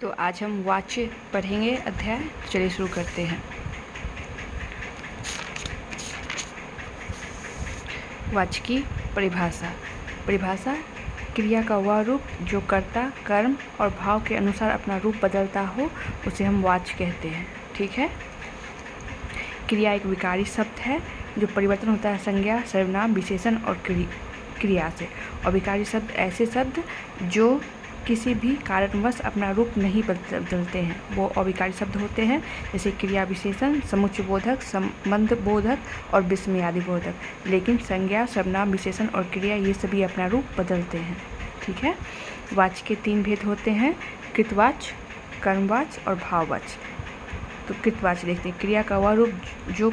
तो आज हम वाच पढ़ेंगे अध्याय। चलिए शुरू करते हैं। वाच की परिभाषा। परिभाषा क्रिया का वह रूप जो कर्ता, कर्म और भाव के अनुसार अपना रूप बदलता हो उसे हम वाच कहते हैं। ठीक है। क्रिया एक विकारी शब्द है जो परिवर्तन होता है संज्ञा, सर्वनाम, विशेषण और क्रिया से। और विकारी शब्द ऐसे शब्द जो किसी भी कारणवश अपना रूप नहीं बदलते हैं वो अविकारी शब्द होते हैं, जैसे क्रिया विशेषण, समुच्चय बोधक, संबंध बोधक और विस्मयादि बोधक। लेकिन संज्ञा, सर्वनाम, विशेषण और क्रिया ये सभी अपना रूप बदलते हैं। ठीक है। वाच के 3 भेद होते हैं, कृतवाच, कर्मवाच और भाववाच। तो कृतवाच देखते हैं, क्रिया का वह रूप जो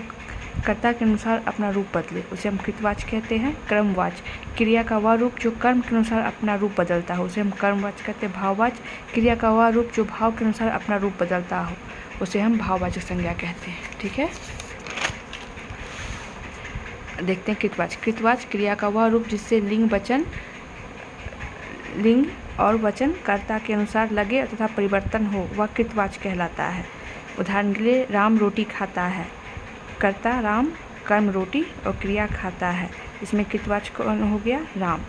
कर्ता के अनुसार अपना रूप बदले उसे हम कृतवाच कहते हैं। कर्मवाच क्रिया का वह रूप जो कर्म के अनुसार अपना रूप बदलता हो उसे हम कर्मवाच कहते हैं। भाववाच क्रिया का वह रूप जो भाव के अनुसार अपना रूप बदलता हो उसे हम भाववाचक संज्ञा कहते हैं। ठीक है। देखते हैं कृतवाच। कृतवाच क्रिया का वह रूप जिससे लिंग और वचन कर्ता के अनुसार लगे तथा परिवर्तन हो वह कृतवाच कहलाता है। उदाहरण के लिए राम रोटी खाता है। कर्ता राम, कर्म रोटी और क्रिया खाता है, इसमें कृतवाच कौन हो गया? राम।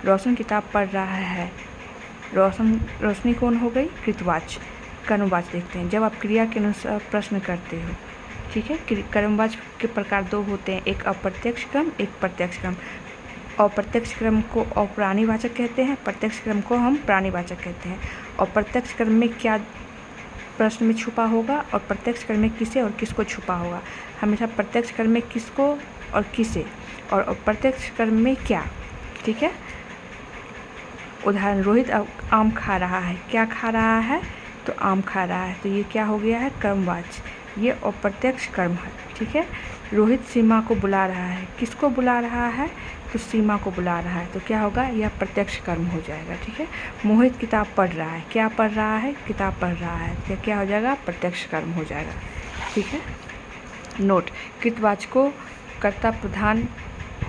रोशन किताब पढ़ रहा है। रोशनी कौन हो गई? कृतवाच। कर्मवाच देखते हैं, जब आप क्रिया के अनुसार प्रश्न करते हो। ठीक है। कर्मवाच के प्रकार 2 होते हैं, एक अप्रत्यक्ष क्रम, एक प्रत्यक्ष क्रम। अप्रत्यक्ष क्रम को अप्राणीवाचक कहते हैं, प्रत्यक्ष क्रम को हम प्राणीवाचक कहते हैं। अप्रत्यक्ष क्रम में क्या प्रश्न में छुपा होगा और प्रत्यक्ष क्रम में किसे और किसको छुपा होगा? हमेशा प्रत्यक्ष क्रम में किसको और किसे, और अप्रत्यक्ष क्रम में क्या। ठीक है। उदाहरण, रोहित आम खा रहा है। क्या खा रहा है? तो आम खा रहा है, तो ये क्या हो गया है? कर्मवाच। ये अप्रत्यक्ष कर्म है। ठीक है। रोहित सीमा को बुला रहा है। किसको बुला रहा है? तो सीमा को बुला रहा है, तो क्या होगा? यह प्रत्यक्ष कर्म हो जाएगा। ठीक है। मोहित किताब पढ़ रहा है। क्या पढ़ रहा है? किताब पढ़ रहा है, तो क्या हो जाएगा? प्रत्यक्ष कर्म हो जाएगा। ठीक है। नोट, कृतवाच को कर्ता प्रधान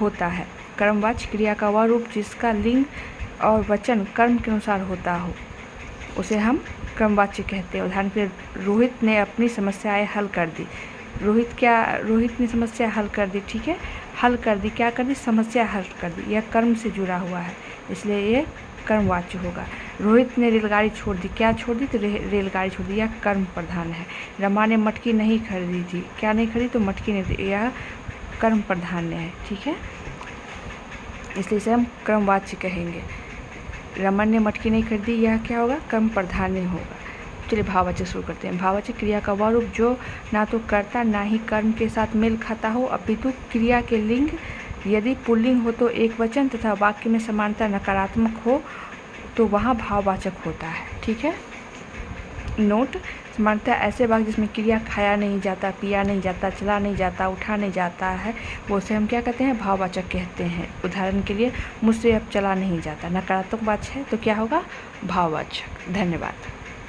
होता है। कर्मवाच क्रिया का वह रूप जिसका लिंग और वचन कर्म के अनुसार होता हो उसे हम कर्मवाच्य कहते हैं। उदाहरण के लिए, रोहित ने अपनी समस्याएं हल कर दी। रोहित ने समस्या हल कर दी। ठीक है। हल कर दी, क्या कर दी? समस्या हल कर दी। यह कर्म से जुड़ा हुआ है, इसलिए ये कर्मवाच्य होगा। रोहित ने रेलगाड़ी छोड़ दी। क्या छोड़ दी? तो रेलगाड़ी छोड़ दी। यह कर्म प्रधान है। रमा ने मटकी नहीं खरीदी थी। क्या नहीं खरीदी? तो मटकी नहीं, यह कर्म प्रधान है। ठीक है। इसलिए इसे हम कर्मवाच्य कहेंगे। रमन ने मटकी नहीं खरीदी, यह क्या होगा? कर्म प्रधान होगा। चलिए भाववाचक शुरू करते हैं। भाववाचक क्रिया का वह रूप जो ना तो कर्ता ना ही कर्म के साथ मेल खाता हो, अपितु क्रिया के लिंग यदि पुल्लिंग हो तो एक वचन तथा वाक्य में समानता नकारात्मक हो तो वहाँ भाववाचक होता है। ठीक है। नोट, समानता ऐसे वाक्य जिसमें क्रिया खाया नहीं जाता, पिया नहीं जाता, चला नहीं जाता, उठा नहीं जाता है वो उसे हम क्या कहते हैं? भाववाचक कहते हैं। उदाहरण के लिए, मुझसे अब चला नहीं जाता, नकारात्मक वाच्य है तो क्या होगा? भाववाचक। धन्यवाद।